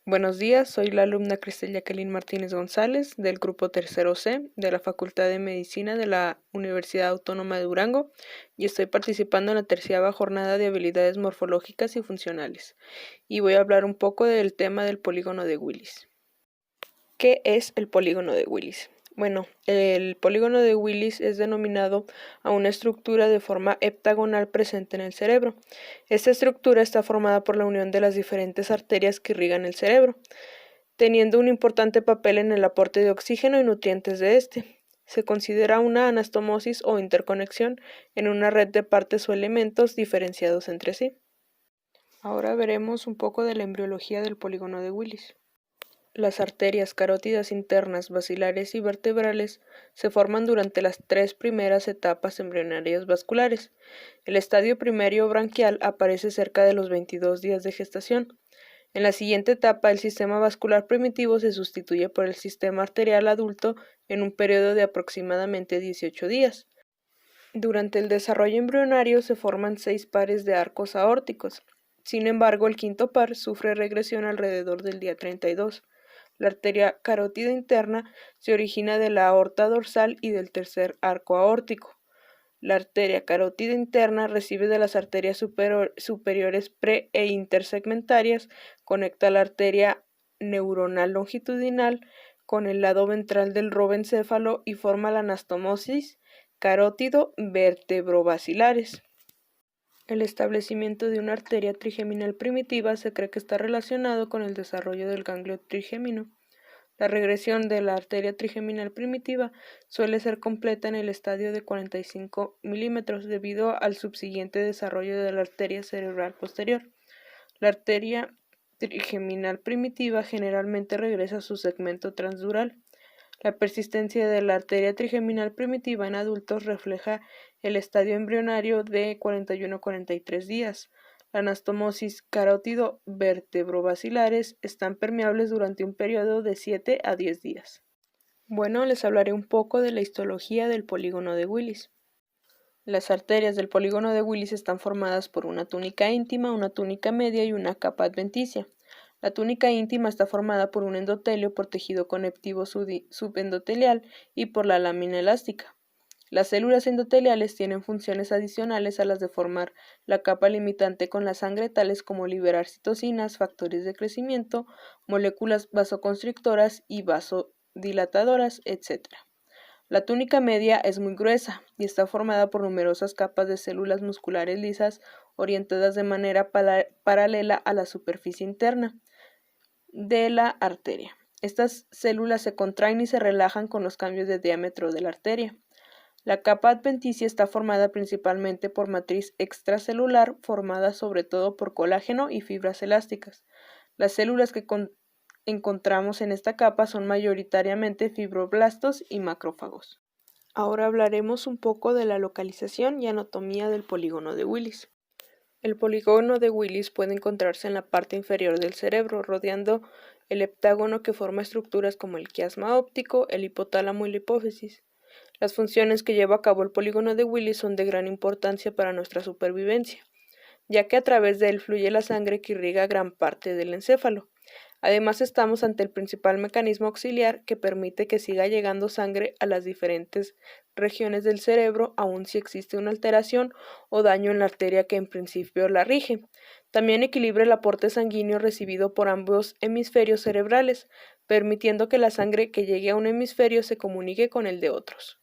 Buenos días, soy la alumna Cristel Jacqueline Martínez González del grupo tercero C de la Facultad de Medicina de la Universidad Autónoma de Durango y estoy participando en la 13ª jornada de habilidades morfológicas y funcionales y voy a hablar un poco del tema del polígono de Willis. ¿Qué es el polígono de Willis? Bueno, el polígono de Willis es denominado a una estructura de forma heptagonal presente en el cerebro. Esta estructura está formada por la unión de las diferentes arterias que irrigan el cerebro, teniendo un importante papel en el aporte de oxígeno y nutrientes de este. Se considera una anastomosis o interconexión en una red de partes o elementos diferenciados entre sí. Ahora veremos un poco de la embriología del polígono de Willis. Las arterias carótidas internas, basilares y vertebrales se forman durante las 3 primeras etapas embrionarias vasculares. El estadio primario branquial aparece cerca de los 22 días de gestación. En la siguiente etapa, el sistema vascular primitivo se sustituye por el sistema arterial adulto en un periodo de aproximadamente 18 días. Durante el desarrollo embrionario se forman 6 pares de arcos aórticos. Sin embargo, el quinto par sufre regresión alrededor del día 32. La arteria carótida interna se origina de la aorta dorsal y del tercer arco aórtico. La arteria carótida interna recibe de las arterias superiores pre- e intersegmentarias, conecta la arteria neuronal longitudinal con el lado ventral del robencéfalo y forma la anastomosis carótido vertebrobasilares. El establecimiento de una arteria trigeminal primitiva se cree que está relacionado con el desarrollo del ganglio trigémino. La regresión de la arteria trigeminal primitiva suele ser completa en el estadio de 45 milímetros debido al subsiguiente desarrollo de la arteria cerebral posterior. La arteria trigeminal primitiva generalmente regresa a su segmento transdural. La persistencia de la arteria trigeminal primitiva en adultos refleja el estadio embrionario de 41 a 43 días. La anastomosis carótido vertebrobasilares están permeables durante un periodo de 7 a 10 días. Bueno, les hablaré un poco de la histología del polígono de Willis. Las arterias del polígono de Willis están formadas por una túnica íntima, una túnica media y una capa adventicia. La túnica íntima está formada por un endotelio protegido con conectivo subendotelial y por la lámina elástica. Las células endoteliales tienen funciones adicionales a las de formar la capa limitante con la sangre, tales como liberar citocinas, factores de crecimiento, moléculas vasoconstrictoras y vasodilatadoras, etc. La túnica media es muy gruesa y está formada por numerosas capas de células musculares lisas orientadas de manera paralela a la superficie interna de la arteria. Estas células se contraen y se relajan con los cambios de diámetro de la arteria. La capa adventicia está formada principalmente por matriz extracelular, formada sobre todo por colágeno y fibras elásticas. Las células que encontramos en esta capa son mayoritariamente fibroblastos y macrófagos. Ahora hablaremos un poco de la localización y anatomía del polígono de Willis. El polígono de Willis puede encontrarse en la parte inferior del cerebro, rodeando el heptágono que forma estructuras como el quiasma óptico, el hipotálamo y la hipófisis. Las funciones que lleva a cabo el polígono de Willis son de gran importancia para nuestra supervivencia, ya que a través de él fluye la sangre que irriga gran parte del encéfalo. Además, estamos ante el principal mecanismo auxiliar que permite que siga llegando sangre a las diferentes regiones del cerebro, aun si existe una alteración o daño en la arteria que en principio la rige. También equilibra el aporte sanguíneo recibido por ambos hemisferios cerebrales, permitiendo que la sangre que llegue a un hemisferio se comunique con el de otros.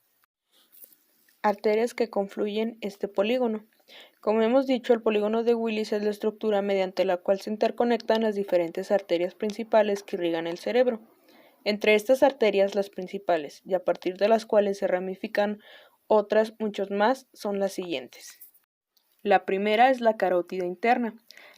Arterias que confluyen este polígono. Como hemos dicho, el polígono de Willis es la estructura mediante la cual se interconectan las diferentes arterias principales que irrigan el cerebro. Entre estas arterias, las principales, y a partir de las cuales se ramifican otras muchos más, son las siguientes. La primera es la carótida interna.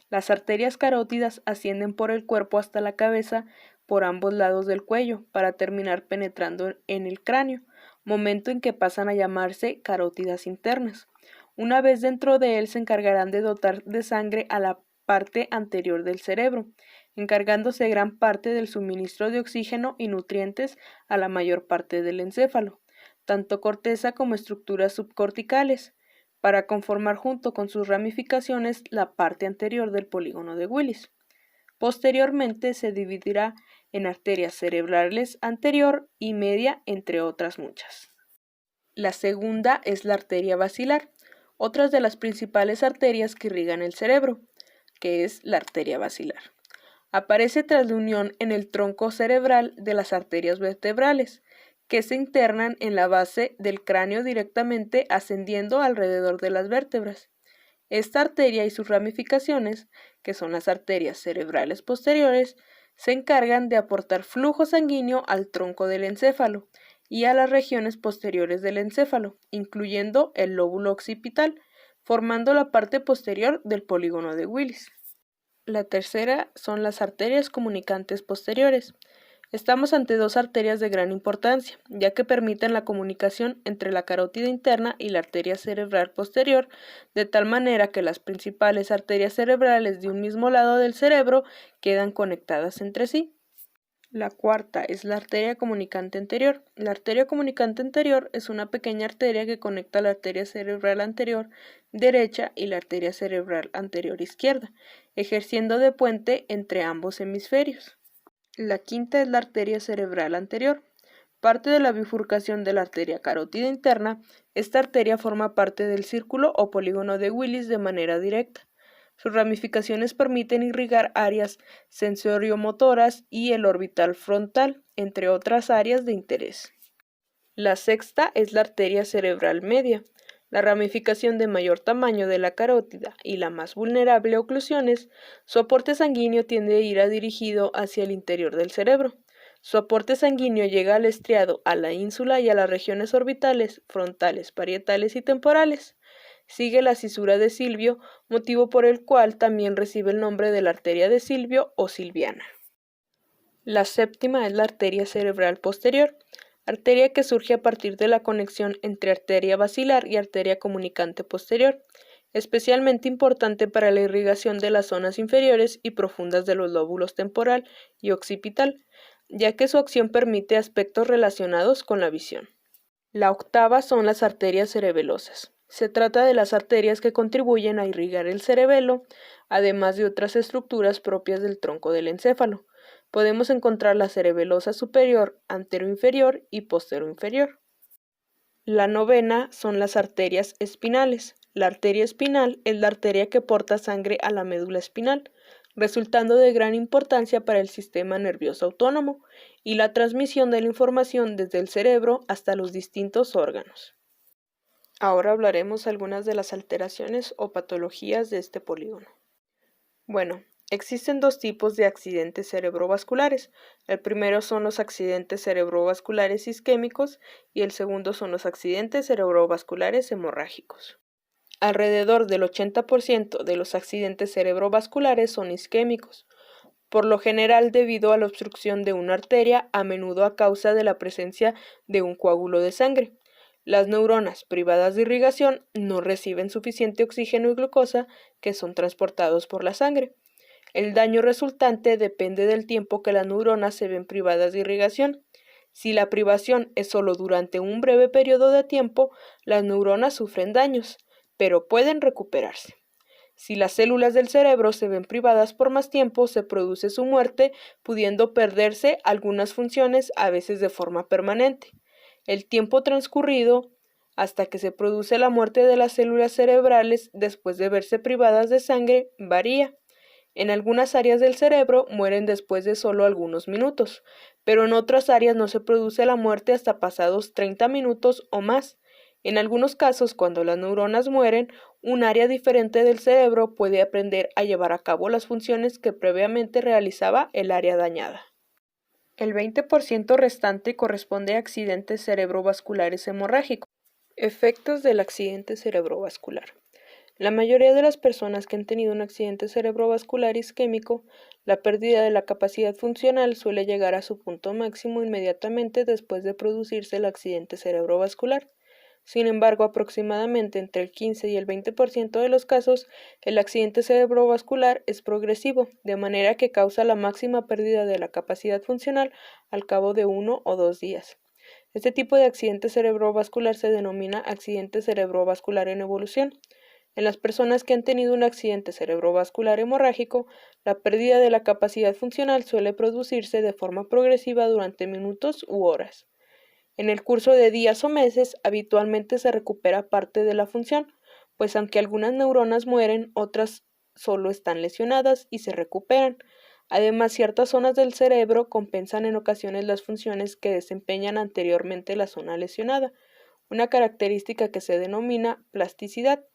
Las arterias carótidas ascienden por el cuerpo hasta la cabeza por ambos lados del cuello, para terminar penetrando en el cráneo, momento en que pasan a llamarse carótidas internas. Una vez dentro de él se encargarán de dotar de sangre a la parte anterior del cerebro, encargándose gran parte del suministro de oxígeno y nutrientes a la mayor parte del encéfalo, tanto corteza como estructuras subcorticales, para conformar junto con sus ramificaciones la parte anterior del polígono de Willis. Posteriormente se dividirá en arterias cerebrales anterior y media, entre otras muchas. La segunda es la arteria basilar, otra de las principales arterias que irrigan el cerebro, que es la arteria basilar. Aparece tras la unión en el tronco cerebral de las arterias vertebrales, que se internan en la base del cráneo directamente ascendiendo alrededor de las vértebras. Esta arteria y sus ramificaciones, que son las arterias cerebrales posteriores, se encargan de aportar flujo sanguíneo al tronco del encéfalo y a las regiones posteriores del encéfalo, incluyendo el lóbulo occipital, formando la parte posterior del polígono de Willis. La tercera son las arterias comunicantes posteriores. Estamos ante dos arterias de gran importancia, ya que permiten la comunicación entre la carótida interna y la arteria cerebral posterior, de tal manera que las principales arterias cerebrales de un mismo lado del cerebro quedan conectadas entre sí. La cuarta es la arteria comunicante anterior. La arteria comunicante anterior es una pequeña arteria que conecta la arteria cerebral anterior derecha y la arteria cerebral anterior izquierda, ejerciendo de puente entre ambos hemisferios. La quinta es la arteria cerebral anterior. Parte de la bifurcación de la arteria carótida interna, esta arteria forma parte del círculo o polígono de Willis de manera directa. Sus ramificaciones permiten irrigar áreas sensoriomotoras y el orbital frontal, entre otras áreas de interés. La sexta es la arteria cerebral media. La ramificación de mayor tamaño de la carótida y la más vulnerable a oclusiones, su aporte sanguíneo tiende a ir dirigido hacia el interior del cerebro. Su aporte sanguíneo llega al estriado, a la ínsula y a las regiones orbitales, frontales, parietales y temporales. Sigue la cisura de Silvio, motivo por el cual también recibe el nombre de la arteria de Silvio o silviana. La séptima es la arteria cerebral posterior, arteria que surge a partir de la conexión entre arteria basilar y arteria comunicante posterior, especialmente importante para la irrigación de las zonas inferiores y profundas de los lóbulos temporal y occipital, ya que su acción permite aspectos relacionados con la visión. La octava son las arterias cerebelosas. Se trata de las arterias que contribuyen a irrigar el cerebelo, además de otras estructuras propias del tronco del encéfalo. Podemos encontrar la cerebelosa superior, anteroinferior y posteroinferior. La novena son las arterias espinales. La arteria espinal es la arteria que porta sangre a la médula espinal, resultando de gran importancia para el sistema nervioso autónomo y la transmisión de la información desde el cerebro hasta los distintos órganos. Ahora hablaremos algunas de las alteraciones o patologías de este polígono. Bueno, existen dos tipos de accidentes cerebrovasculares. El primero son los accidentes cerebrovasculares isquémicos y el segundo son los accidentes cerebrovasculares hemorrágicos. Alrededor del 80% de los accidentes cerebrovasculares son isquémicos, por lo general debido a la obstrucción de una arteria, a menudo a causa de la presencia de un coágulo de sangre. Las neuronas privadas de irrigación no reciben suficiente oxígeno y glucosa que son transportados por la sangre. El daño resultante depende del tiempo que las neuronas se ven privadas de irrigación. Si la privación es solo durante un breve periodo de tiempo, las neuronas sufren daños, pero pueden recuperarse. Si las células del cerebro se ven privadas por más tiempo, se produce su muerte, pudiendo perderse algunas funciones, a veces de forma permanente. El tiempo transcurrido hasta que se produce la muerte de las células cerebrales después de verse privadas de sangre varía. En algunas áreas del cerebro mueren después de solo algunos minutos, pero en otras áreas no se produce la muerte hasta pasados 30 minutos o más. En algunos casos, cuando las neuronas mueren, un área diferente del cerebro puede aprender a llevar a cabo las funciones que previamente realizaba el área dañada. El 20% restante corresponde a accidentes cerebrovasculares hemorrágicos. Efectos del accidente cerebrovascular. La mayoría de las personas que han tenido un accidente cerebrovascular isquémico, la pérdida de la capacidad funcional suele llegar a su punto máximo inmediatamente después de producirse el accidente cerebrovascular. Sin embargo, aproximadamente entre el 15 y el 20% de los casos, el accidente cerebrovascular es progresivo, de manera que causa la máxima pérdida de la capacidad funcional al cabo de 1 o 2 días. Este tipo de accidente cerebrovascular se denomina accidente cerebrovascular en evolución. En las personas que han tenido un accidente cerebrovascular hemorrágico, la pérdida de la capacidad funcional suele producirse de forma progresiva durante minutos u horas. En el curso de días o meses, habitualmente se recupera parte de la función, pues aunque algunas neuronas mueren, otras solo están lesionadas y se recuperan. Además, ciertas zonas del cerebro compensan en ocasiones las funciones que desempeñan anteriormente la zona lesionada, una característica que se denomina plasticidad.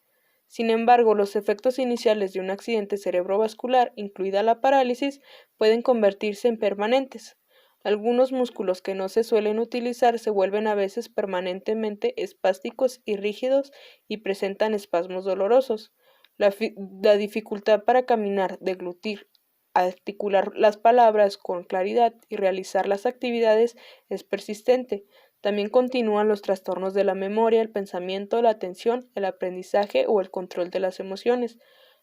Sin embargo, los efectos iniciales de un accidente cerebrovascular, incluida la parálisis, pueden convertirse en permanentes. Algunos músculos que no se suelen utilizar se vuelven a veces permanentemente espásticos y rígidos y presentan espasmos dolorosos. La dificultad para caminar, deglutir, articular las palabras con claridad y realizar las actividades es persistente. También continúan los trastornos de la memoria, el pensamiento, la atención, el aprendizaje o el control de las emociones.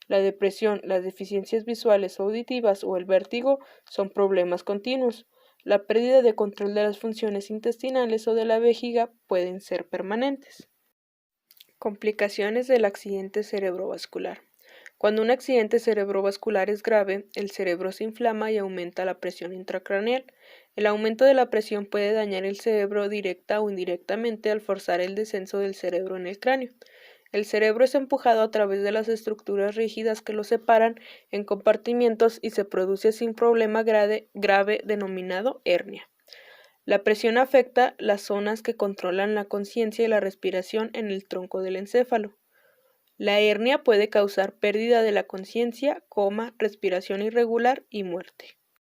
La depresión, las deficiencias visuales o auditivas o el vértigo son problemas continuos. La pérdida de control de las funciones intestinales o de la vejiga pueden ser permanentes. Complicaciones del accidente cerebrovascular. Cuando un accidente cerebrovascular es grave, el cerebro se inflama y aumenta la presión intracraneal. El aumento de la presión puede dañar el cerebro directa o indirectamente al forzar el descenso del cerebro en el cráneo. El cerebro es empujado a través de las estructuras rígidas que lo separan en compartimientos y se produce así un problema grave denominado hernia. La presión afecta las zonas que controlan la conciencia y la respiración en el tronco del encéfalo. La hernia puede causar pérdida de la conciencia, coma, respiración irregular y muerte.